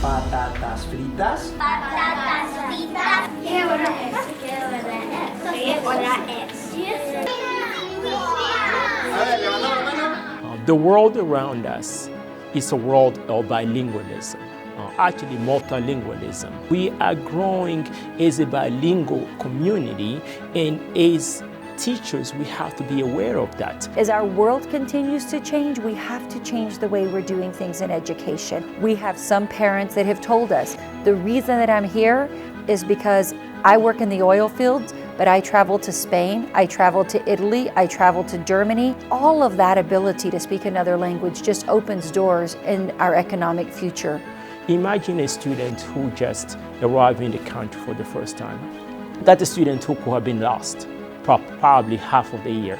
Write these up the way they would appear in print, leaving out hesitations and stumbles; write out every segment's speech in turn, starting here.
Patatas fritas. Patatas fritas. ¿Qué hora es? ¿Qué hora es? ¿Qué hora es? The world around us is a world of bilingualism, actually multilingualism. We are growing as a bilingual community, and as teachers, we have to be aware of that. As our world continues to change, we have to change the way we're doing things in education. We have some parents that have told us, the reason that I'm here is because I work in the oil fields, but I traveled to Spain, I traveled to Italy, I traveled to Germany. All of that ability to speak another language just opens doors in our economic future. Imagine a student who just arrived in the country for the first time. That's a student who could have been lost probably half of the year,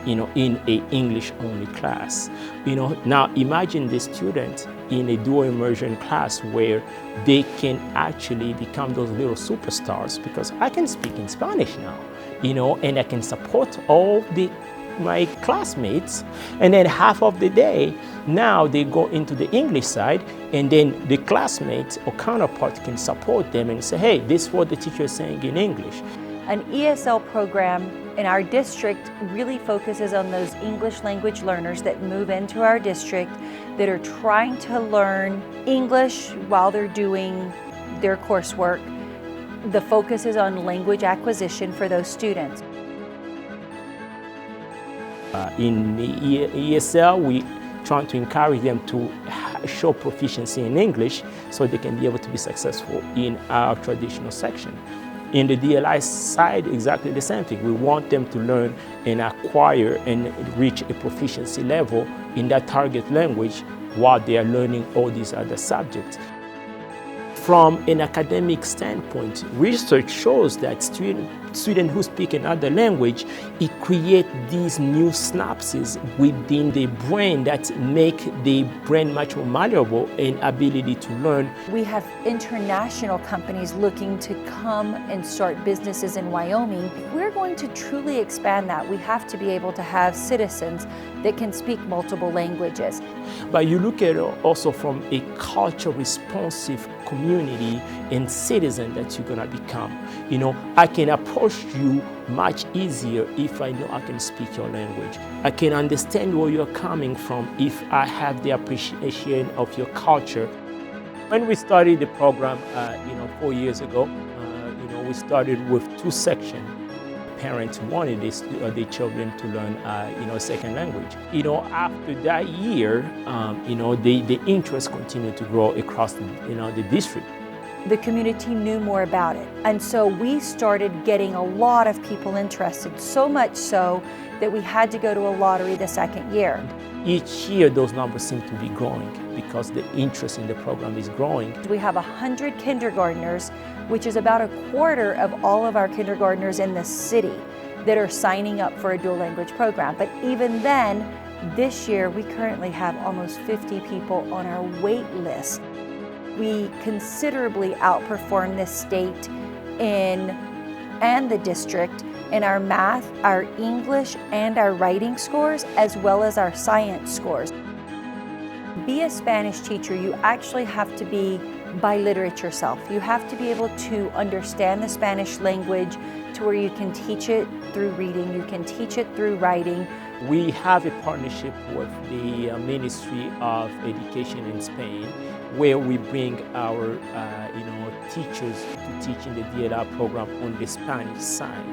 in an English-only class. Now imagine the student in a dual immersion class where they can actually become those little superstars, because I can speak in Spanish now, and I can support all my classmates, and then half of the day, now they go into the English side, and then the classmates or counterpart can support them and say, hey, this is what the teacher is saying in English. An ESL program in our district really focuses on those English language learners that move into our district that are trying to learn English while they're doing their coursework. The focus is on language acquisition for those students. In the ESL, we try to encourage them to show proficiency in English so they can be able to be successful in our traditional section. In the DLI side, exactly the same thing. We want them to learn and acquire and reach a proficiency level in that target language while they are learning all these other subjects. From an academic standpoint, research shows that students who speak another language, it creates these new synapses within the brain that make the brain much more malleable and ability to learn. We have international companies looking to come and start businesses in Wyoming. If we're going to truly expand that, we have to be able to have citizens that can speak multiple languages. But you look at it also from a culture responsive community and citizen that you're gonna become. I can approach you much easier if I know I can speak your language. I can understand where you're coming from if I have the appreciation of your culture. When we started the program, 4 years ago, we started with 2 sections. Parents wanted their children to learn, a second language. After that year, the interest continued to grow across, the district. The community knew more about it. And so we started getting a lot of people interested, so much so that we had to go to a lottery the second year. Each year, those numbers seem to be growing because the interest in the program is growing. We have 100 kindergartners, which is about a quarter of all of our kindergartners in the city that are signing up for a dual language program. But even then, this year, we currently have almost 50 people on our wait list. We considerably outperform the state and the district in our math, our English, and our writing scores, as well as our science scores. Be a Spanish teacher, you actually have to be biliterate yourself. You have to be able to understand the Spanish language to where you can teach it through reading, you can teach it through writing. We have a partnership with the Ministry of Education in Spain, where we bring our teachers to teach in the DLI program on the Spanish side.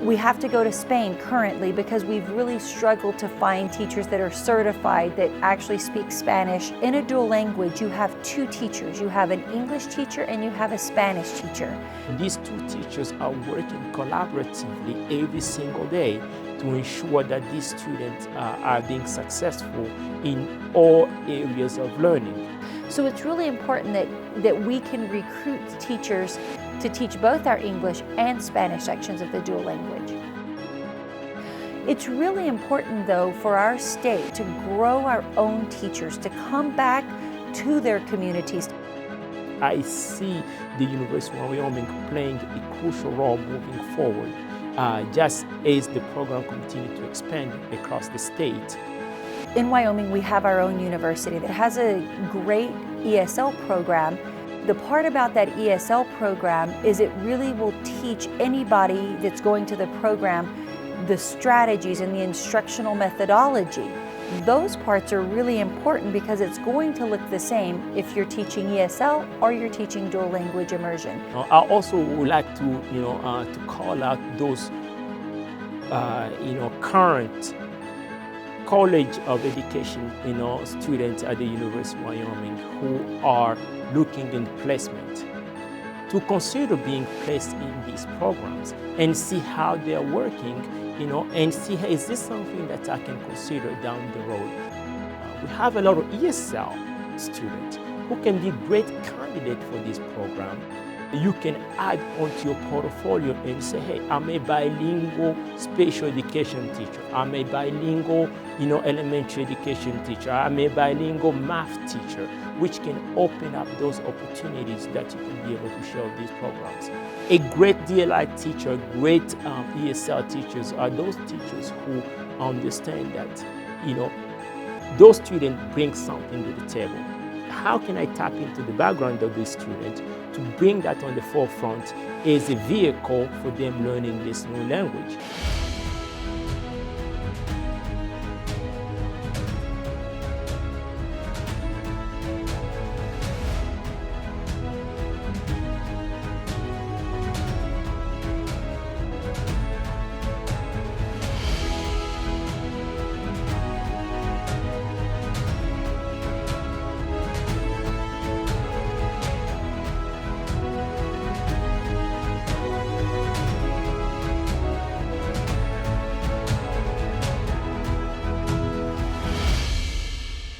We have to go to Spain currently because we've really struggled to find teachers that are certified that actually speak Spanish. In a dual language, you have 2 teachers. You have an English teacher and you have a Spanish teacher. These 2 teachers are working collaboratively every single day to ensure that these students are being successful in all areas of learning. So it's really important that we can recruit teachers to teach both our English and Spanish sections of the dual language. It's really important, though, for our state to grow our own teachers, to come back to their communities. I see the University of Wyoming playing a crucial role moving forward, just as the program continues to expand across the state. In Wyoming, we have our own university that has a great ESL program. The part about that ESL program is it really will teach anybody that's going to the program the strategies and the instructional methodology. Those parts are really important because it's going to look the same if you're teaching ESL or you're teaching dual language immersion. I also would like to, to call out those, current College of Education, students at the University of Wyoming who are looking in placement to consider being placed in these programs and see how they're working, and see, hey, is this something that I can consider down the road? We have a lot of ESL students who can be great candidates for this program. You can add onto your portfolio and say, hey, I'm a bilingual special education teacher. I'm a bilingual, elementary education teacher. I'm a bilingual math teacher, which can open up those opportunities that you can be able to share these programs. A great DLI teacher, great ESL teachers are those teachers who understand that, those students bring something to the table. How can I tap into the background of these students to bring that on the forefront as a vehicle for them learning this new language?